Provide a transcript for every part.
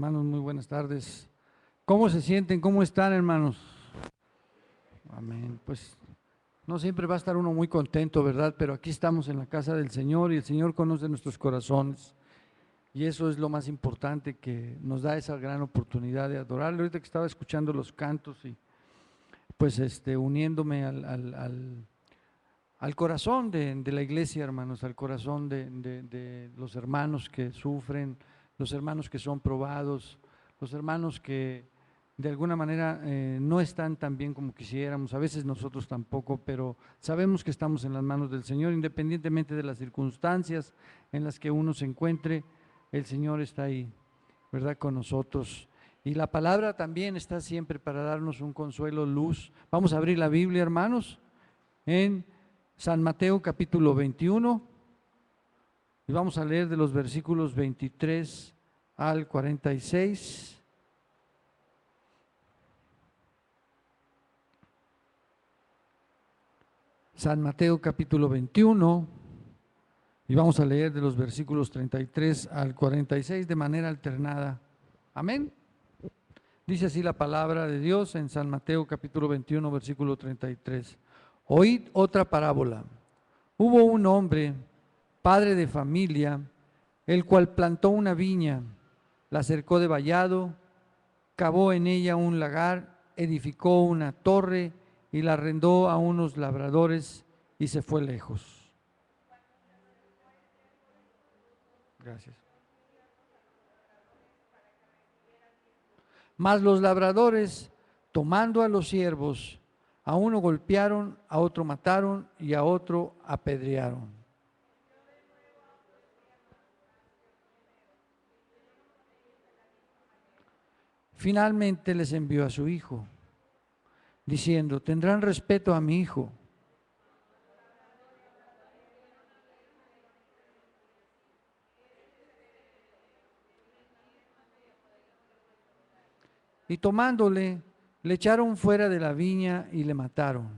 Hermanos, muy buenas tardes. ¿Cómo se sienten? ¿Cómo están, hermanos? Amén. Pues no siempre va a estar uno muy contento, ¿verdad? Pero aquí estamos en la casa del Señor y el Señor conoce nuestros corazones. Y eso es lo más importante, que nos da esa gran oportunidad de adorarle. Ahorita que estaba escuchando los cantos y pues uniéndome al corazón de la iglesia, hermanos, al corazón de los hermanos que sufren, los hermanos que son probados, los hermanos que de alguna manera no están tan bien como quisiéramos, a veces nosotros tampoco, pero sabemos que estamos en las manos del Señor, independientemente de las circunstancias en las que uno se encuentre, el Señor está ahí, ¿verdad?, con nosotros. Y la palabra también está siempre para darnos un consuelo, luz. Vamos a abrir la Biblia, hermanos, en San Mateo capítulo 21, y vamos a leer de los versículos 23 al 46. San Mateo capítulo 21, y vamos a leer de los versículos 33 al 46 de manera alternada. Amén. Dice así la palabra de Dios en San Mateo capítulo 21, versículo 33. Oíd otra parábola. Hubo un hombre, padre de familia, el cual plantó una viña, la cercó de vallado, cavó en ella un lagar, edificó una torre y la arrendó a unos labradores y se fue lejos. Gracias. Mas los labradores, tomando a los siervos, a uno golpearon, a otro mataron y a otro apedrearon. Finalmente les envió a su hijo, diciendo: tendrán respeto a mi hijo. Y tomándole, le echaron fuera de la viña y le mataron.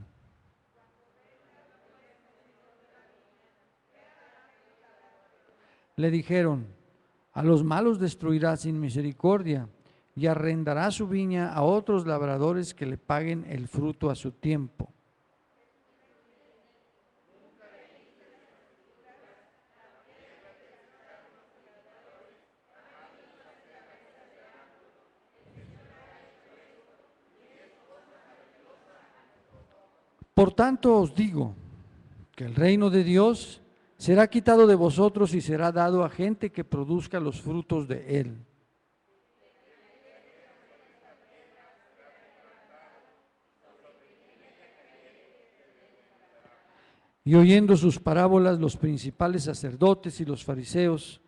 Le dijeron: a los malos destruirá sin misericordia y arrendará su viña a otros labradores que le paguen el fruto a su tiempo. Por tanto os digo que el reino de Dios será quitado de vosotros y será dado a gente que produzca los frutos de él. Y oyendo sus parábolas, los principales sacerdotes y los fariseos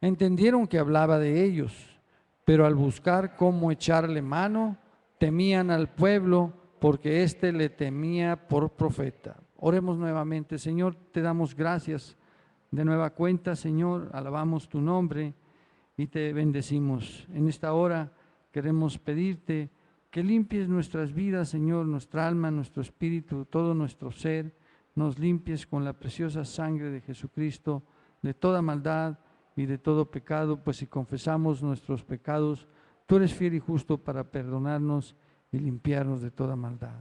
entendieron que hablaba de ellos, pero al buscar cómo echarle mano, temían al pueblo, porque éste le temía por profeta. Oremos nuevamente. Señor, te damos gracias de nueva cuenta, Señor, alabamos tu nombre y te bendecimos. En esta hora queremos pedirte que limpies nuestras vidas, Señor, nuestra alma, nuestro espíritu, todo nuestro ser, nos limpies con la preciosa sangre de Jesucristo de toda maldad y de todo pecado, pues si confesamos nuestros pecados, tú eres fiel y justo para perdonarnos y limpiarnos de toda maldad.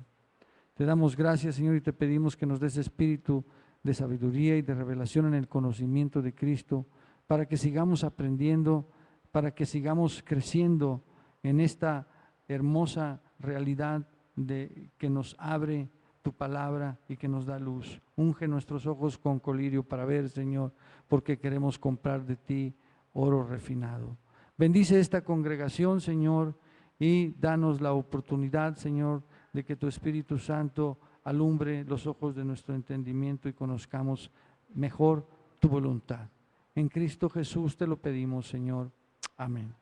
Te damos gracias, Señor, y te pedimos que nos des espíritu de sabiduría y de revelación en el conocimiento de Cristo, para que sigamos aprendiendo, para que sigamos creciendo en esta hermosa realidad que nos abre tu palabra y que nos da luz. Unge nuestros ojos con colirio para ver, Señor, porque queremos comprar de ti oro refinado. Bendice esta congregación, Señor, y danos la oportunidad, Señor, de que tu Espíritu Santo alumbre los ojos de nuestro entendimiento y conozcamos mejor tu voluntad. En Cristo Jesús te lo pedimos, Señor. Amén.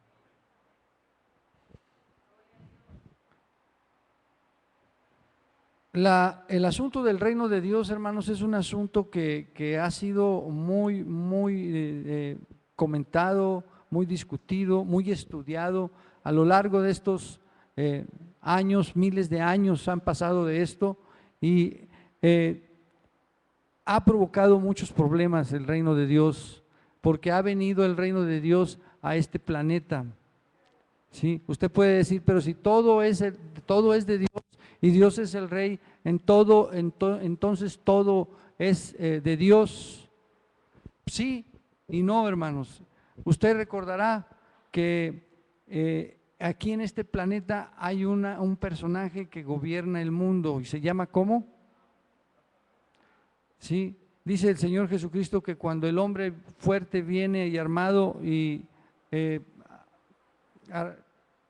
El asunto del reino de Dios, hermanos, es un asunto que ha sido muy comentado, muy discutido, muy estudiado a lo largo de estos años. Miles de años han pasado de esto y ha provocado muchos problemas el reino de Dios, porque ha venido el reino de Dios a este planeta ¿sí? Usted puede decir, pero si todo es de Dios y Dios es el Rey, entonces todo es de Dios. Sí y no, hermanos. Usted recordará que aquí en este planeta hay un personaje que gobierna el mundo y se llama ¿cómo? Sí, dice el Señor Jesucristo que cuando el hombre fuerte viene y armado y eh,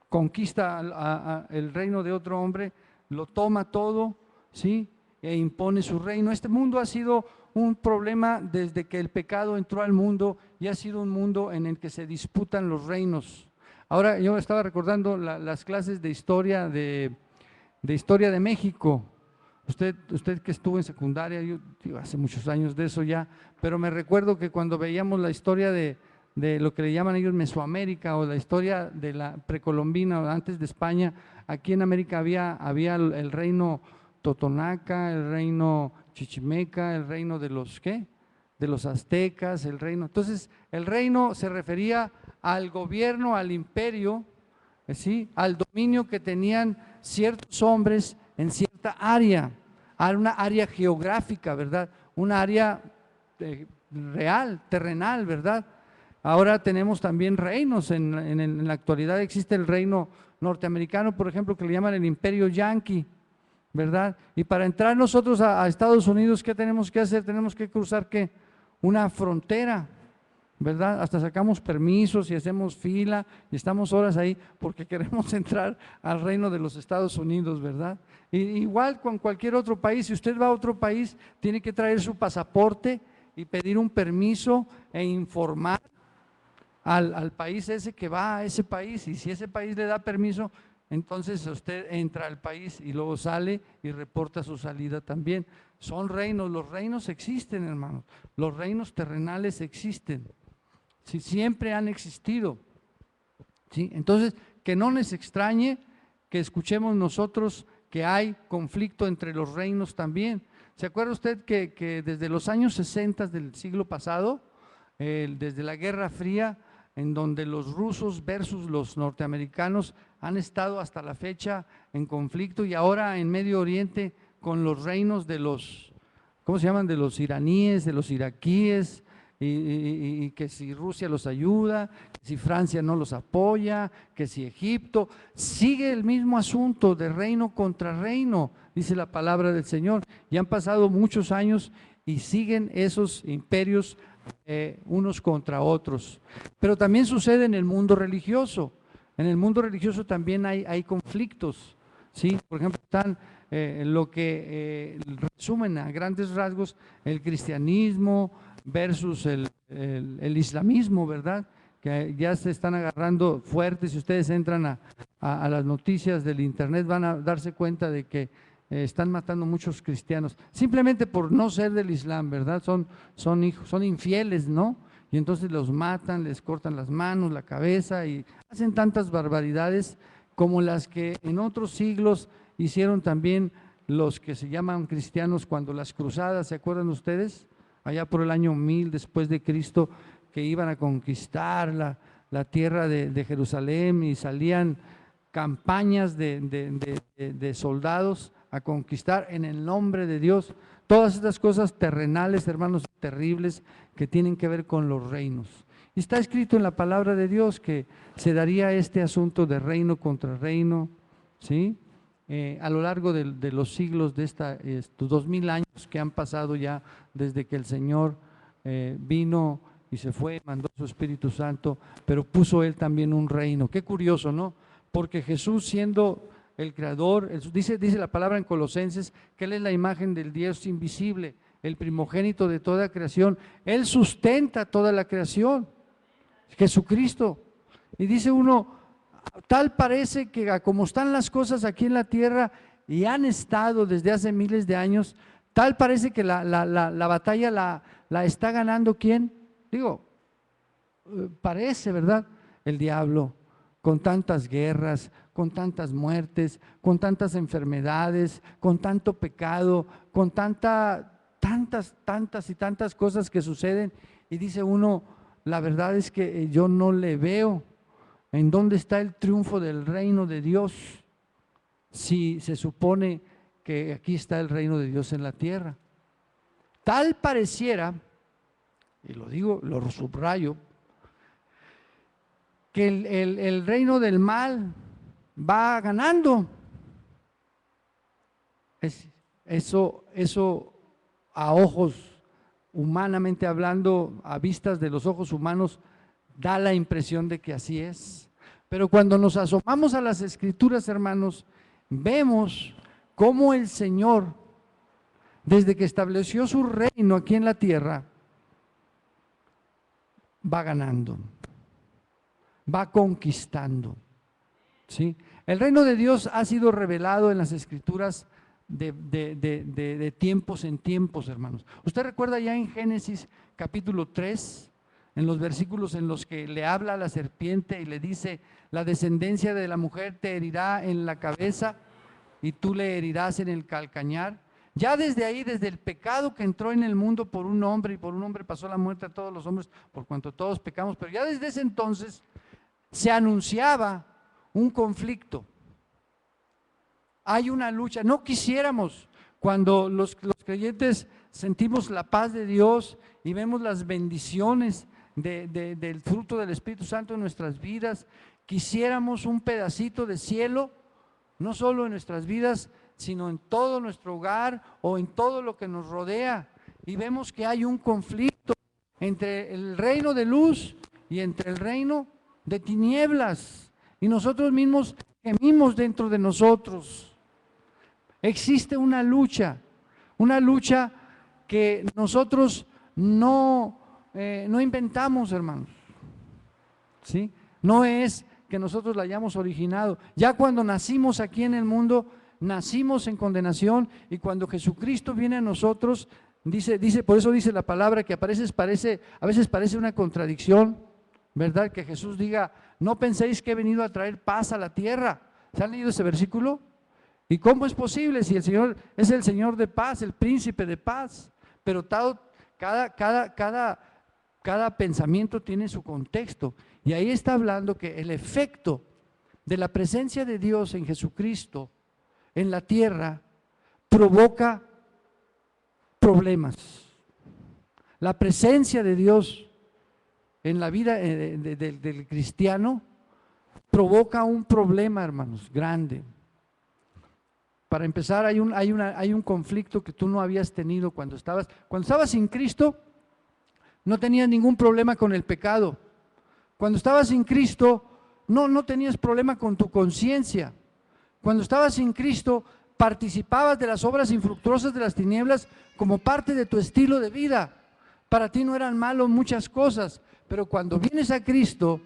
conquista el reino de otro hombre, lo toma todo, ¿sí? E impone su reino. Este mundo ha sido un problema desde que el pecado entró al mundo y ha sido un mundo en el que se disputan los reinos. Ahora yo estaba recordando las clases de historia de México. Usted que estuvo en secundaria, yo digo, hace muchos años de eso ya, pero me recuerdo que cuando veíamos la historia de lo que le llaman ellos Mesoamérica o la historia de la precolombina o antes de España, aquí en América había el reino Totonaca, el reino Chichimeca, el reino de los ¿qué? De los aztecas, el reino. Entonces, el reino se refería al gobierno, al imperio, ¿sí? Al dominio que tenían ciertos hombres en cierta área, a una área geográfica, ¿verdad? Una área real, terrenal, ¿verdad? Ahora tenemos también reinos, en la actualidad existe el reino norteamericano, por ejemplo, que le llaman el imperio yanqui, ¿verdad? Y para entrar nosotros a Estados Unidos, ¿qué tenemos que hacer? Tenemos que cruzar, ¿qué? Una frontera, ¿verdad? Hasta sacamos permisos y hacemos fila y estamos horas ahí porque queremos entrar al reino de los Estados Unidos, ¿verdad? Igual con cualquier otro país, si usted va a otro país, tiene que traer su pasaporte y pedir un permiso e informar al país ese que va a ese país, y si ese país le da permiso, entonces usted entra al país y luego sale y reporta su salida también. Son reinos, los reinos existen, hermanos, los reinos terrenales existen, ¿sí? Siempre han existido, ¿sí? Entonces, que no les extrañe que escuchemos nosotros que hay conflicto entre los reinos también. ¿Se acuerda usted que desde los años 60 del siglo pasado, desde la Guerra Fría, en donde los rusos versus los norteamericanos han estado hasta la fecha en conflicto, y ahora en Medio Oriente con los reinos de los, ¿cómo se llaman? De los iraníes, de los iraquíes, y que si Rusia los ayuda, que si Francia no los apoya, que si Egipto, sigue el mismo asunto de reino contra reino, dice la palabra del Señor, y han pasado muchos años y siguen esos imperios unos contra otros. Pero también sucede en el mundo religioso. En el mundo religioso también hay conflictos, ¿sí? Por ejemplo, están lo que resumen a grandes rasgos el cristianismo versus el islamismo, ¿verdad? Que ya se están agarrando fuertes. Si ustedes entran a las noticias del internet van a darse cuenta de que están matando muchos cristianos, simplemente por no ser del Islam, ¿verdad? Son infieles, ¿no? Y entonces los matan, les cortan las manos, la cabeza y hacen tantas barbaridades como las que en otros siglos hicieron también los que se llaman cristianos cuando las cruzadas, ¿se acuerdan ustedes? Allá por el año 1000 después de Cristo, que iban a conquistar la tierra de Jerusalén y salían campañas de soldados a conquistar en el nombre de Dios. Todas estas cosas terrenales, hermanos, terribles, que tienen que ver con los reinos. Y está escrito en la palabra de Dios que se daría este asunto de reino contra reino, ¿sí? A lo largo de los siglos de estos 2000 años que han pasado ya desde que el Señor vino y se fue, mandó su Espíritu Santo, pero puso Él también un reino. Qué curioso, ¿no? Porque Jesús, siendo el creador, dice la palabra en Colosenses que Él es la imagen del Dios invisible, el primogénito de toda creación. Él sustenta toda la creación, Jesucristo. Y dice uno, tal parece que como están las cosas aquí en la tierra y han estado desde hace miles de años, tal parece que la batalla la está ganando ¿quién? Digo, parece, ¿verdad? El diablo, con tantas guerras, con tantas muertes, con tantas enfermedades, con tanto pecado, con tantas y tantas cosas que suceden, y dice uno, la verdad es que yo no le veo ¿En dónde está el triunfo del reino de Dios? Si se supone que aquí está el reino de Dios en la tierra. Tal pareciera, y lo digo, lo subrayo, que el reino del mal va ganando. Eso a ojos, humanamente hablando, a vistas de los ojos humanos, da la impresión de que así es. Pero cuando nos asomamos a las Escrituras, hermanos, vemos cómo el Señor, desde que estableció su reino aquí en la tierra, va ganando, va conquistando, ¿sí? El reino de Dios ha sido revelado en las Escrituras de tiempos en tiempos, hermanos. Usted recuerda ya en Génesis capítulo 3, en los versículos en los que le habla a la serpiente y le dice: la descendencia de la mujer te herirá en la cabeza y tú le herirás en el calcañar. Ya desde ahí, desde el pecado que entró en el mundo por un hombre, y por un hombre pasó la muerte a todos los hombres, por cuanto todos pecamos, pero ya desde ese entonces se anunciaba un conflicto. Hay una lucha. No quisiéramos, cuando los creyentes sentimos la paz de Dios y vemos las bendiciones del fruto del Espíritu Santo en nuestras vidas, quisiéramos un pedacito de cielo, no solo en nuestras vidas, sino en todo nuestro hogar o en todo lo que nos rodea. Y vemos que hay un conflicto entre el reino de luz y entre el reino de tinieblas. Y nosotros mismos gemimos dentro de nosotros. Existe una lucha que nosotros no inventamos, hermanos, ¿sí? No es que nosotros la hayamos originado. Ya cuando nacimos aquí en el mundo, nacimos en condenación, y cuando Jesucristo viene a nosotros, por eso dice la palabra que a veces parece una contradicción, ¿verdad? Que Jesús diga: no penséis que he venido a traer paz a la tierra. ¿Se han leído ese versículo? ¿Y cómo es posible si el Señor es el Señor de paz, el príncipe de paz? Pero cada pensamiento tiene su contexto, y ahí está hablando que el efecto de la presencia de Dios en Jesucristo en la tierra provoca problemas. La presencia de Dios en la vida del cristiano provoca un problema, hermanos, grande. Para empezar, hay un conflicto que tú no habías tenido cuando estabas sin Cristo. No tenías ningún problema con el pecado. Cuando estabas sin Cristo, no tenías problema con tu conciencia. Cuando estabas sin Cristo, participabas de las obras infructuosas de las tinieblas como parte de tu estilo de vida. Para ti no eran malos muchas cosas, pero cuando vienes a Cristo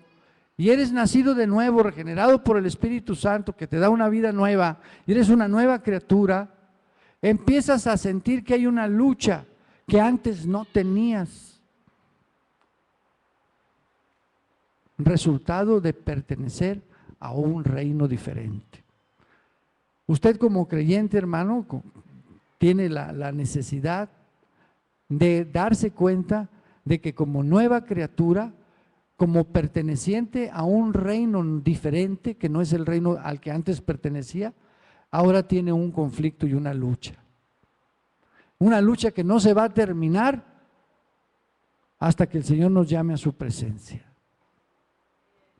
y eres nacido de nuevo, regenerado por el Espíritu Santo, que te da una vida nueva, y eres una nueva criatura, empiezas a sentir que hay una lucha que antes no tenías. Resultado de pertenecer a un reino diferente. Usted como creyente, hermano, tiene la necesidad de darse cuenta de que como nueva criatura, como perteneciente a un reino diferente, que no es el reino al que antes pertenecía, ahora tiene un conflicto y una lucha. Una lucha que no se va a terminar hasta que el Señor nos llame a su presencia.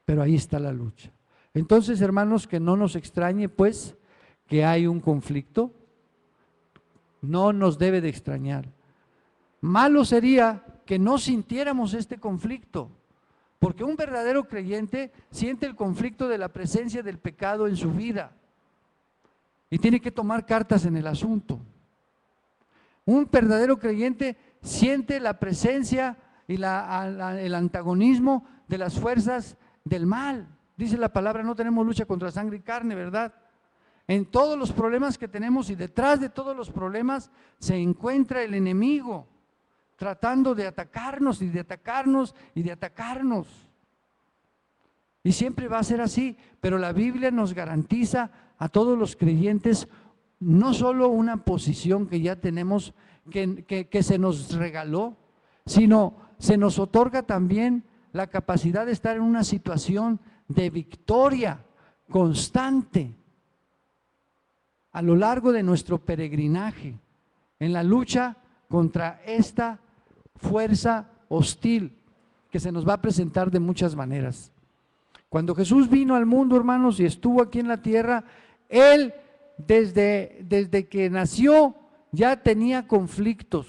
Pero ahí está la lucha. Entonces, hermanos, que no nos extrañe pues que hay un conflicto. No nos debe de extrañar. Malo sería que no sintiéramos este conflicto, porque un verdadero creyente siente el conflicto de la presencia del pecado en su vida y tiene que tomar cartas en el asunto. Un verdadero creyente siente la presencia y el antagonismo de las fuerzas del mal. Dice la palabra: no tenemos lucha contra sangre y carne, ¿verdad? En todos los problemas que tenemos, y detrás de todos los problemas se encuentra el enemigo, tratando de atacarnos y de atacarnos y de atacarnos. Y siempre va a ser así, pero la Biblia nos garantiza a todos los creyentes no solo una posición que ya tenemos, que se nos regaló, sino se nos otorga también la capacidad de estar en una situación de victoria constante a lo largo de nuestro peregrinaje en la lucha contra esta fuerza hostil que se nos va a presentar de muchas maneras. Cuando Jesús vino al mundo, hermanos, y estuvo aquí en la tierra, Él desde que nació ya tenía conflictos.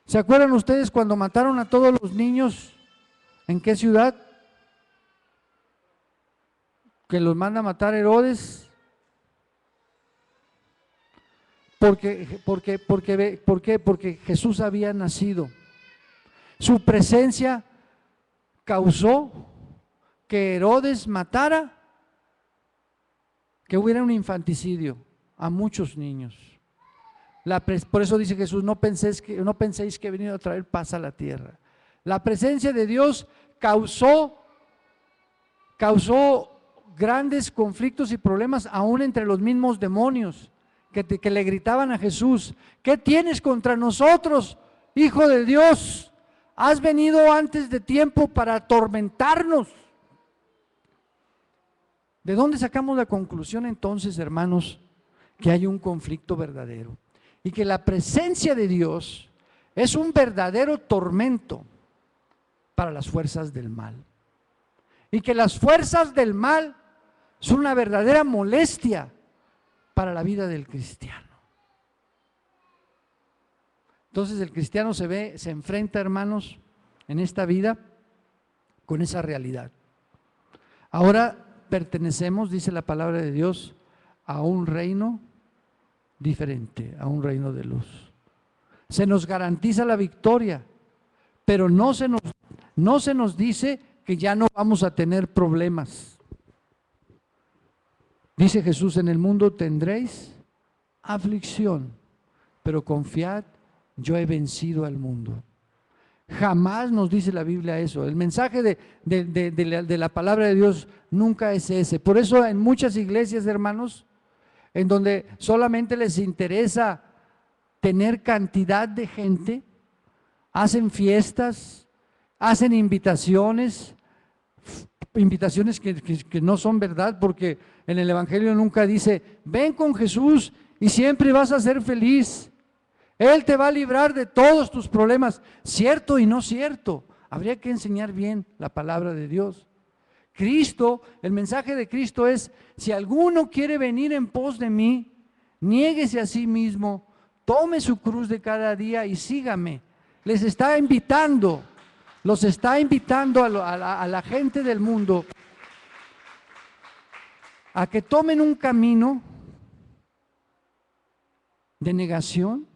¿Se acuerdan ustedes cuando mataron a todos los niños? ¿En qué ciudad? Que los manda a matar Herodes. ¿Por qué? Porque Jesús había nacido. Su presencia causó que Herodes matara, que hubiera un infanticidio a muchos niños. Por eso dice Jesús, no penséis que he venido a traer paz a la tierra. La presencia de Dios causó grandes conflictos y problemas aún entre los mismos demonios que le gritaban a Jesús: ¿qué tienes contra nosotros, Hijo de Dios? Has venido antes de tiempo para atormentarnos. ¿De dónde sacamos la conclusión entonces, hermanos, que hay un conflicto verdadero y que la presencia de Dios es un verdadero tormento para las fuerzas del mal? Y que las fuerzas del mal son una verdadera molestia para la vida del cristiano. Entonces el cristiano se enfrenta, hermanos, en esta vida con esa realidad. Ahora pertenecemos, dice la palabra de Dios, a un reino diferente, a un reino de luz. Se nos garantiza la victoria, pero no se nos dice que ya no vamos a tener problemas. Dice Jesús: en el mundo tendréis aflicción, pero confiad, yo he vencido al mundo. Jamás nos dice la Biblia eso. El mensaje de la palabra de Dios nunca es ese. Por eso en muchas iglesias, hermanos, en donde solamente les interesa tener cantidad de gente, hacen fiestas, hacen invitaciones que no son verdad, porque en el Evangelio nunca dice: ven con Jesús y siempre vas a ser feliz. Él te va a librar de todos tus problemas. Cierto y no cierto. Habría que enseñar bien la palabra de Dios. Cristo, el mensaje de Cristo es: si alguno quiere venir en pos de mí, niéguese a sí mismo, tome su cruz de cada día y sígame. Les está invitando, los está invitando a la gente del mundo a que tomen un camino de negación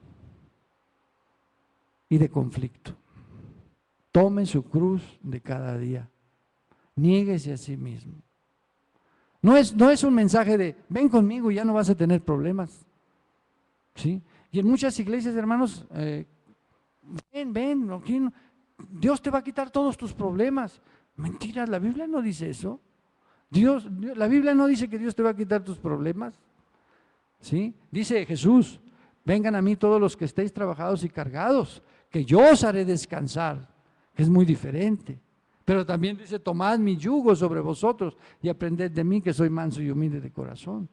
y de conflicto. Tomen su cruz de cada día, niéguese a sí mismo. No es un mensaje de ven conmigo y ya no vas a tener problemas, ¿sí? Y en muchas iglesias, hermanos, ven, Dios te va a quitar todos tus problemas. Mentiras, la Biblia no dice eso. La Biblia no dice que Dios te va a quitar tus problemas, ¿sí? Dice Jesús: vengan a mí todos los que estéis trabajados y cargados, que yo os haré descansar, que es muy diferente. Pero también dice: tomad mi yugo sobre vosotros y aprended de mí, que soy manso y humilde de corazón.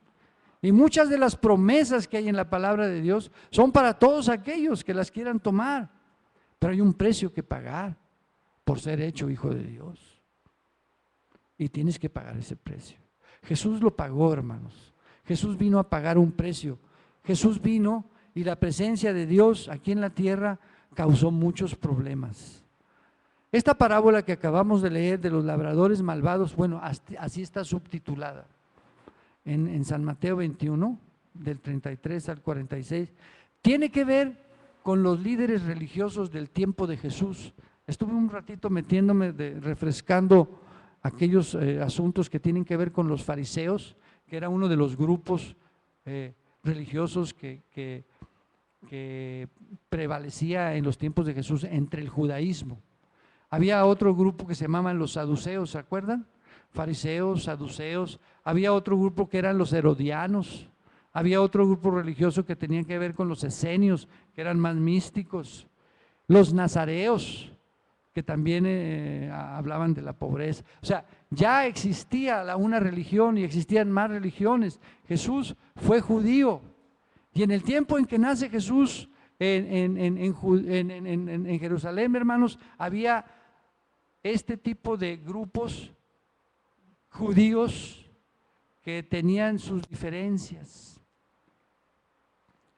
Y muchas de las promesas que hay en la palabra de Dios son para todos aquellos que las quieran tomar, pero hay un precio que pagar por ser hecho hijo de Dios. Y tienes que pagar ese precio. Jesús lo pagó, hermanos. Jesús vino a pagar un precio. Jesús vino y la presencia de Dios aquí en la tierra causó muchos problemas. Esta parábola que acabamos de leer de los labradores malvados, bueno, así está subtitulada en San Mateo 21, del 33 al 46, tiene que ver con los líderes religiosos del tiempo de Jesús. Estuve un ratito refrescando aquellos asuntos que tienen que ver con los fariseos, que era uno de los grupos religiosos que prevalecía en los tiempos de Jesús entre el judaísmo. Había otro grupo que se llamaban los saduceos, ¿se acuerdan? Fariseos, saduceos. Había otro grupo que eran los herodianos. Había otro grupo religioso que tenía que ver con los esenios, que eran más místicos. Los nazareos, que también hablaban de la pobreza. O sea, ya existía una religión y existían más religiones. Jesús fue judío y en el tiempo en que nace Jesús en Jerusalén, hermanos, había este tipo de grupos judíos que tenían sus diferencias,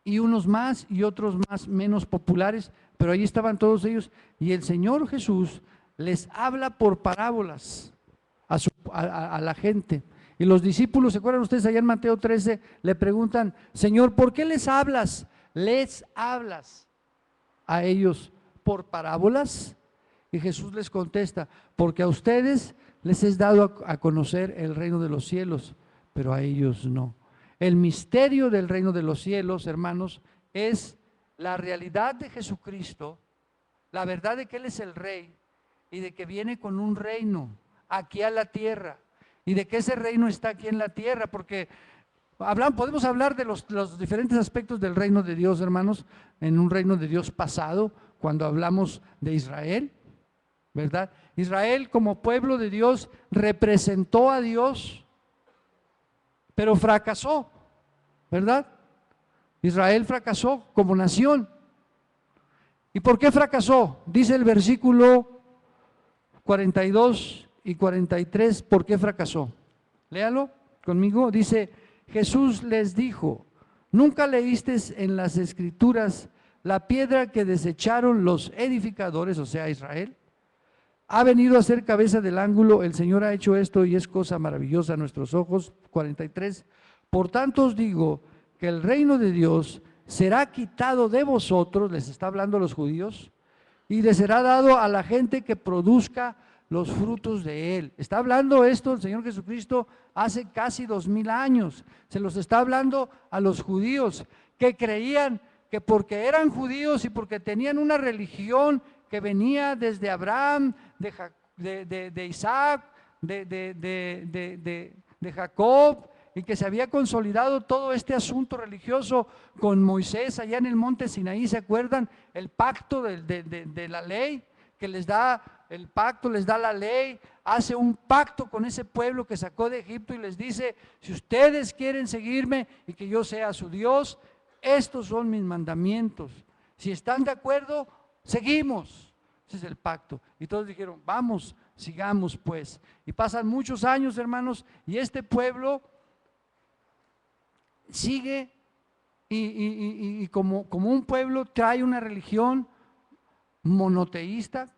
y unos más y otros más menos populares, pero ahí estaban todos ellos, y el Señor Jesús les habla por parábolas a la gente. Y los discípulos, ¿se acuerdan ustedes allá en Mateo 13? Le preguntan: Señor, ¿por qué les hablas? ¿Les hablas a ellos por parábolas? Y Jesús les contesta: porque a ustedes les es dado a conocer el reino de los cielos, pero a ellos no. El misterio del reino de los cielos, hermanos, es la realidad de Jesucristo, la verdad de que Él es el Rey y de que viene con un reino aquí a la tierra, y de que ese reino está aquí en la tierra, porque podemos hablar de los diferentes aspectos del reino de Dios, hermanos, en un reino de Dios pasado, cuando hablamos de Israel, ¿verdad? Israel como pueblo de Dios representó a Dios, pero fracasó, ¿verdad? Israel fracasó como nación. ¿Y por qué fracasó? Dice el versículo 42 y 43, ¿por qué fracasó? Léalo conmigo. Dice: Jesús les dijo: ¿nunca leísteis en las Escrituras la piedra que desecharon los edificadores, o sea, Israel? Ha venido a ser cabeza del ángulo, el Señor ha hecho esto y es cosa maravillosa a nuestros ojos. 43, por tanto os digo que el reino de Dios será quitado de vosotros, les está hablando a los judíos, y les será dado a la gente que produzca los frutos de él. Está hablando esto el Señor Jesucristo hace casi 2000 años, se los está hablando a los judíos que creían que porque eran judíos y porque tenían una religión que venía desde Abraham, de Isaac, de Jacob, y que se había consolidado todo este asunto religioso con Moisés allá en el monte Sinaí. ¿Se acuerdan? El pacto de la ley, que les da el pacto, les da la ley, hace un pacto con ese pueblo que sacó de Egipto y les dice: si ustedes quieren seguirme y que yo sea su Dios, estos son mis mandamientos. Si están de acuerdo, seguimos. Ese es el pacto. Y todos dijeron: vamos, sigamos pues. Y pasan muchos años, hermanos, y este pueblo sigue y como un pueblo trae una religión monoteísta,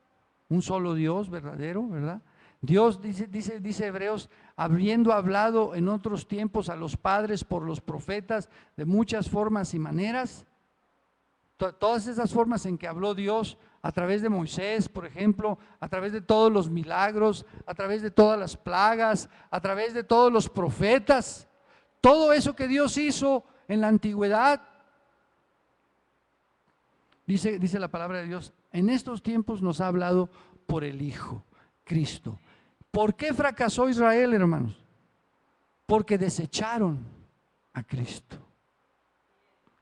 un solo Dios verdadero, ¿verdad? Dios, dice Hebreos, habiendo hablado en otros tiempos a los padres por los profetas de muchas formas y maneras, todas esas formas en que habló Dios a través de Moisés, por ejemplo, a través de todos los milagros, a través de todas las plagas, a través de todos los profetas, todo eso que Dios hizo en la antigüedad, dice la palabra de Dios, en estos tiempos nos ha hablado por el Hijo, Cristo. ¿Por qué fracasó Israel, hermanos? Porque desecharon a Cristo.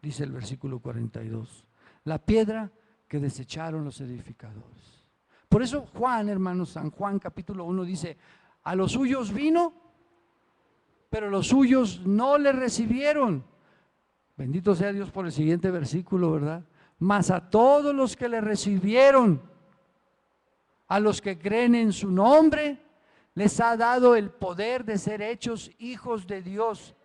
Dice el versículo 42, la piedra que desecharon los edificadores. Por eso Juan, hermanos, San Juan capítulo 1 dice: a los suyos vino, pero los suyos no le recibieron. Bendito sea Dios por el siguiente versículo, ¿verdad? Mas a todos los que le recibieron, a los que creen en su nombre, les ha dado el poder de ser hechos hijos de Dios,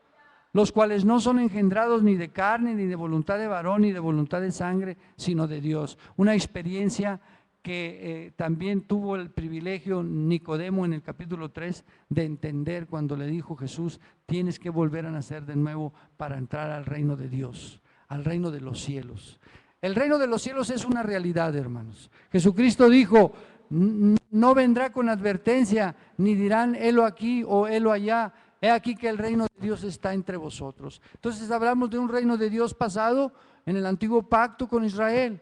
los cuales no son engendrados ni de carne, ni de voluntad de varón, ni de voluntad de sangre, sino de Dios. Una experiencia que también tuvo el privilegio Nicodemo en el capítulo 3 de entender cuando le dijo Jesús: tienes que volver a nacer de nuevo para entrar al reino de Dios, al reino de los cielos. El reino de los cielos es una realidad, hermanos. Jesucristo dijo: no vendrá con advertencia, ni dirán helo aquí o helo allá. He aquí que el reino de Dios está entre vosotros. Entonces hablamos de un reino de Dios pasado en el antiguo pacto con Israel,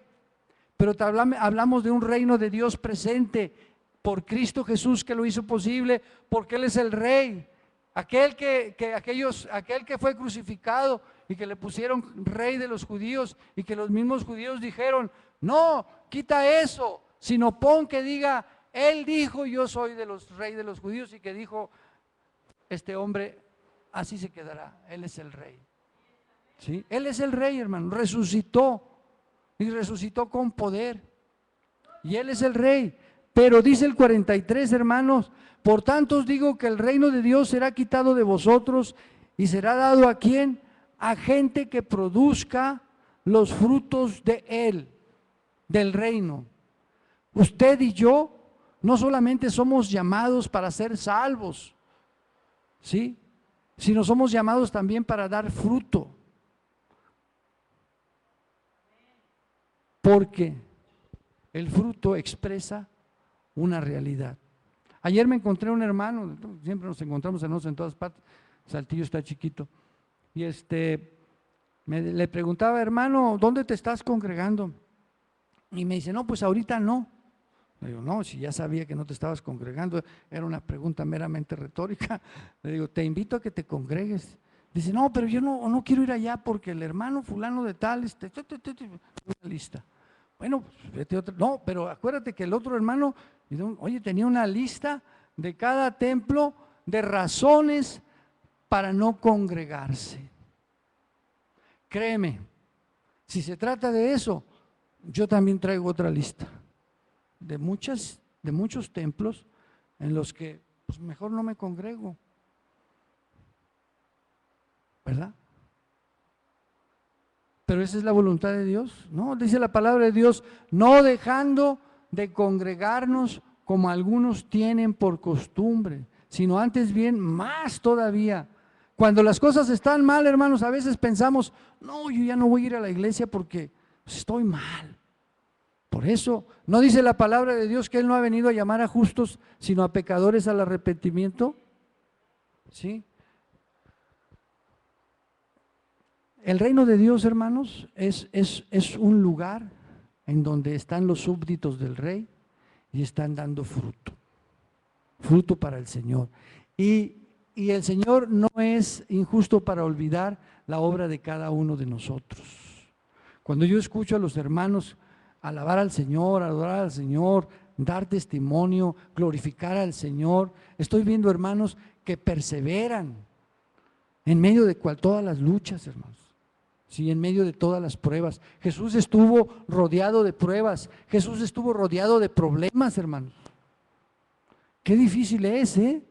pero hablamos de un reino de Dios presente por Cristo Jesús, que lo hizo posible, porque Él es el Rey, aquel que fue crucificado y que le pusieron Rey de los judíos, y que los mismos judíos dijeron: no, quita eso, sino pon que diga, él dijo, yo soy de los rey de los judíos, y que dijo, este hombre así se quedará, él es el rey. ¿Sí? Él es el rey, hermano, resucitó, y resucitó con poder, y él es el rey. Pero dice el 43, hermanos, por tanto os digo que el reino de Dios será quitado de vosotros y será dado ¿a quién? A gente que produzca los frutos de él, del reino. Usted y yo no solamente somos llamados para ser salvos, ¿sí? Sino somos llamados también para dar fruto. Porque el fruto expresa una realidad. Ayer me encontré un hermano, siempre nos encontramos en todas partes, Saltillo está chiquito, y le preguntaba, hermano, ¿dónde te estás congregando? Y me dice, no, pues ahorita no. Le digo, no, si ya sabía que no te estabas congregando, era una pregunta meramente retórica. Le digo, te invito a que te congregues. Dice, no, pero yo no quiero ir allá porque el hermano fulano de tal, una lista. Bueno, pues vete otra. No, pero acuérdate que el otro hermano, oye, tenía una lista de cada templo de razones para no congregarse. Créeme, si se trata de eso, yo también traigo otra lista de muchos templos en los que pues mejor no me congrego, ¿verdad? Pero esa es la voluntad de Dios, ¿no? Dice la palabra de Dios, no dejando de congregarnos como algunos tienen por costumbre, sino antes bien más todavía. Cuando las cosas están mal, hermanos, a veces pensamos, no, yo ya no voy a ir a la iglesia porque estoy mal. Por eso, ¿no dice la palabra de Dios que Él no ha venido a llamar a justos, sino a pecadores al arrepentimiento? ¿Sí? El reino de Dios, hermanos, es un lugar en donde están los súbditos del rey y están dando fruto para el Señor. Y el Señor no es injusto para olvidar la obra de cada uno de nosotros. Cuando yo escucho a los hermanos alabar al Señor, adorar al Señor, dar testimonio, glorificar al Señor, estoy viendo hermanos que perseveran en medio de todas las luchas, hermanos. Sí, en medio de todas las pruebas. Jesús estuvo rodeado de pruebas, Jesús estuvo rodeado de problemas, hermanos. Qué difícil es, ¿eh?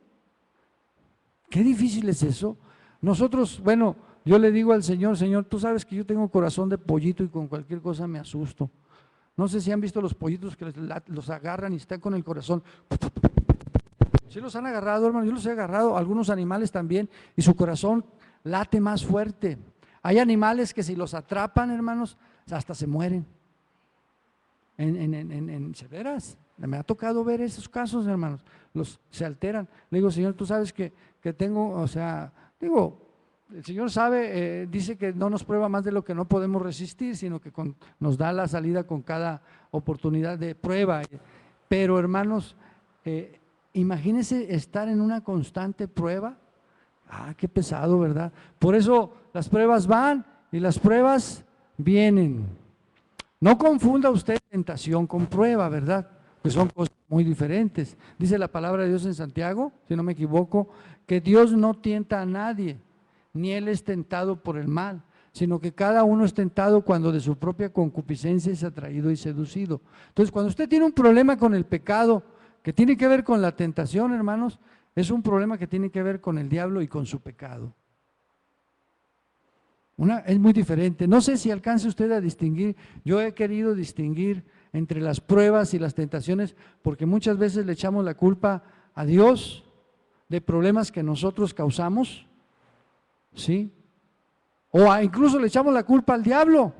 Qué difícil es eso. Nosotros, bueno, yo le digo al Señor, Señor, tú sabes que yo tengo corazón de pollito y con cualquier cosa me asusto. No sé si han visto los pollitos que los agarran y están con el corazón. ¿Sí los han agarrado, hermano? Yo los he agarrado, algunos animales también, y su corazón late más fuerte. Hay animales que si los atrapan, hermanos, hasta se mueren. ¿Veras? Me ha tocado ver esos casos, hermanos. Se alteran. Le digo, Señor, tú sabes que tengo, o sea, digo, el Señor sabe, dice que no nos prueba más de lo que no podemos resistir, sino que nos da la salida con cada oportunidad de prueba. Pero, hermanos, imagínense estar en una constante prueba. Qué pesado, ¿verdad? Por eso las pruebas van y las pruebas vienen. No confunda usted tentación con prueba, ¿verdad? Que son cosas muy diferentes. Dice la palabra de Dios en Santiago, si no me equivoco, que Dios no tienta a nadie, ni Él es tentado por el mal, sino que cada uno es tentado cuando de su propia concupiscencia es atraído y seducido. Entonces, cuando usted tiene un problema con el pecado, que tiene que ver con la tentación, hermanos, es un problema que tiene que ver con el diablo y con su pecado. Es muy diferente. No sé si alcance usted a distinguir. Yo he querido distinguir entre las pruebas y las tentaciones porque muchas veces le echamos la culpa a Dios de problemas que nosotros causamos, ¿sí? O incluso le echamos la culpa al diablo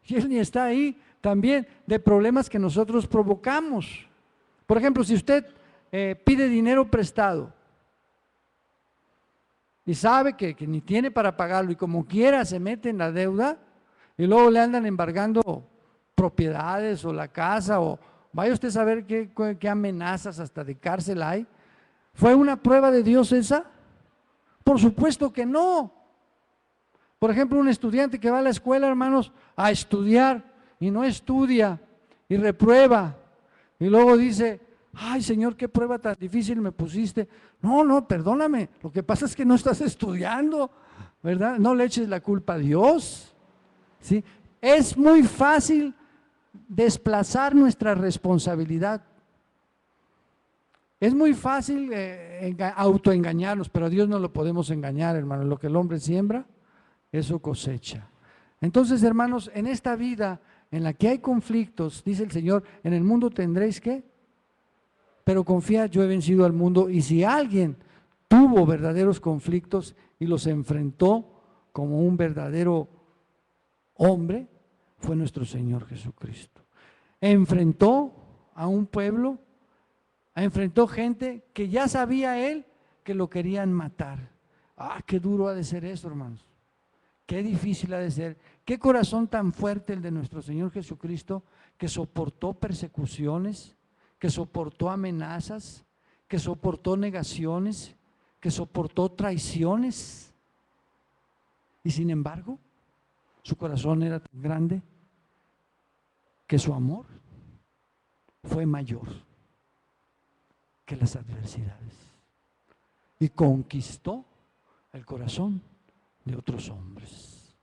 y él ni está ahí también de problemas que nosotros provocamos. Por ejemplo, si usted pide dinero prestado y sabe que ni tiene para pagarlo y como quiera se mete en la deuda y luego le andan embargando propiedades o la casa o vaya usted a saber qué amenazas hasta de cárcel hay. ¿Fue una prueba de Dios esa? Por supuesto que no. Por ejemplo, un estudiante que va a la escuela, hermanos, a estudiar y no estudia y reprueba Y luego dice, ay Señor, qué prueba tan difícil me pusiste. No, perdóname, lo que pasa es que no estás estudiando, ¿verdad? No le eches la culpa a Dios, ¿sí? Es muy fácil desplazar nuestra responsabilidad. Es muy fácil autoengañarnos, pero a Dios no lo podemos engañar, hermano. Lo que el hombre siembra, eso cosecha. Entonces, hermanos, en esta vida en la que hay conflictos, dice el Señor, en el mundo tendréis ¿qué? Pero confía, yo he vencido al mundo. Y si alguien tuvo verdaderos conflictos y los enfrentó como un verdadero hombre, fue nuestro Señor Jesucristo. Enfrentó a un pueblo, enfrentó gente que ya sabía él que lo querían matar. Qué duro ha de ser eso, hermanos. Qué difícil ha de ser. Qué corazón tan fuerte el de nuestro Señor Jesucristo, que soportó persecuciones, que soportó amenazas, que soportó negaciones, que soportó traiciones. Y sin embargo, su corazón era tan grande que su amor fue mayor que las adversidades. Y conquistó el corazón de otros hombres.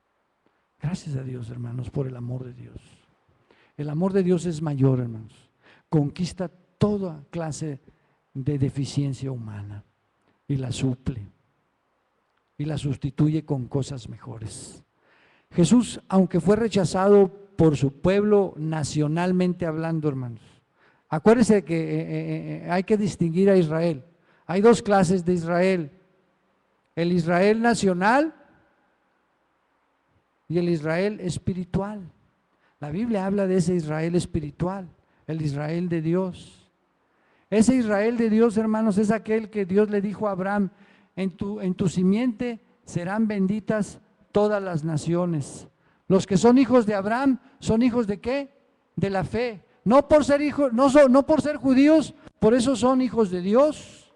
Gracias a Dios, hermanos, por el amor de Dios. El amor de Dios es mayor, hermanos. Conquista toda clase de deficiencia humana y la suple y la sustituye con cosas mejores. Jesús, aunque fue rechazado por su pueblo nacionalmente hablando, hermanos, acuérdense que hay que distinguir a Israel. Hay dos clases de Israel: el Israel nacional y el Israel espiritual. La Biblia habla de ese Israel espiritual, el Israel de Dios. Ese Israel de Dios, hermanos, es aquel que Dios le dijo a Abraham: en tu simiente serán benditas todas las naciones. Los que son hijos de Abraham son hijos de ¿qué? De la fe. No por ser hijos, no por ser judíos, por eso son hijos de Dios.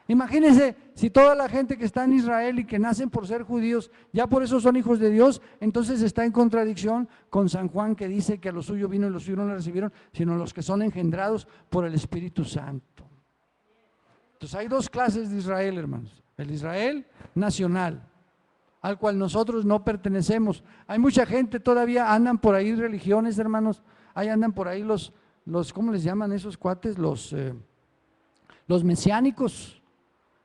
Imagínense, si toda la gente que está en Israel y que nacen por ser judíos, ya por eso son hijos de Dios, entonces está en contradicción con San Juan, que dice que a los suyos vino y los suyos no le recibieron, sino los que son engendrados por el Espíritu Santo. Entonces hay dos clases de Israel, hermanos: el Israel nacional, al cual nosotros no pertenecemos. Hay mucha gente, todavía andan por ahí religiones, hermanos, ahí andan por ahí los ¿cómo les llaman esos cuates? Los mesiánicos.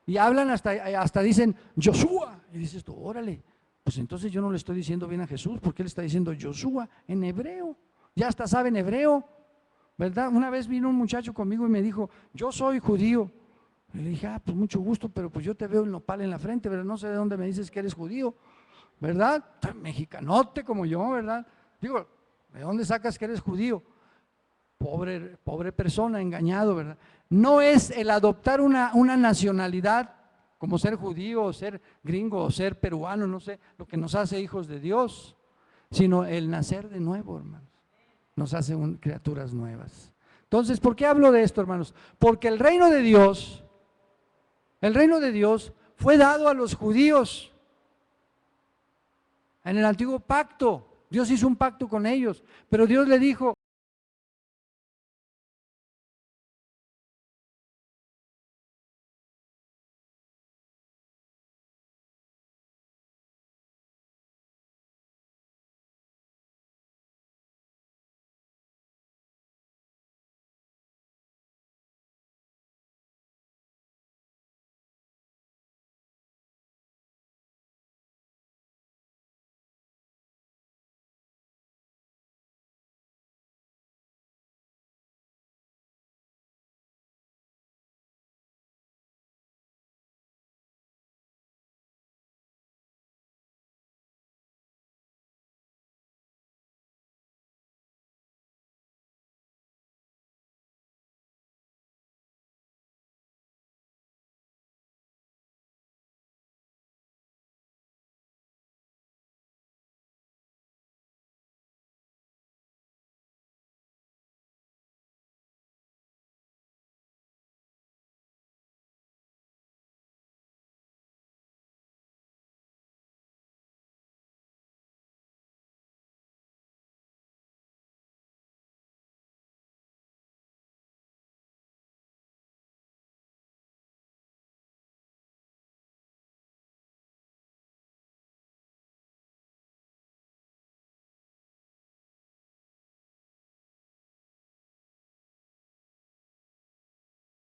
Y hablan hasta dicen Josué. Y dices tú, órale, pues entonces yo no le estoy diciendo bien a Jesús, porque él está diciendo Josué en hebreo. Ya hasta saben hebreo, ¿verdad? Una vez vino un muchacho conmigo y me dijo, yo soy judío. Y le dije, pues mucho gusto, pero pues yo te veo el nopal en la frente, pero no sé de dónde me dices que eres judío, ¿verdad? Mexicanote como yo, ¿verdad? Digo, ¿de dónde sacas que eres judío? Pobre persona, engañado, ¿verdad? No es el adoptar una nacionalidad, como ser judío, o ser gringo, o ser peruano, no sé, lo que nos hace hijos de Dios, sino el nacer de nuevo, hermanos. Nos hace criaturas nuevas. Entonces, ¿por qué hablo de esto, hermanos? Porque el reino de Dios fue dado a los judíos en el antiguo pacto. Dios hizo un pacto con ellos, pero Dios le dijo,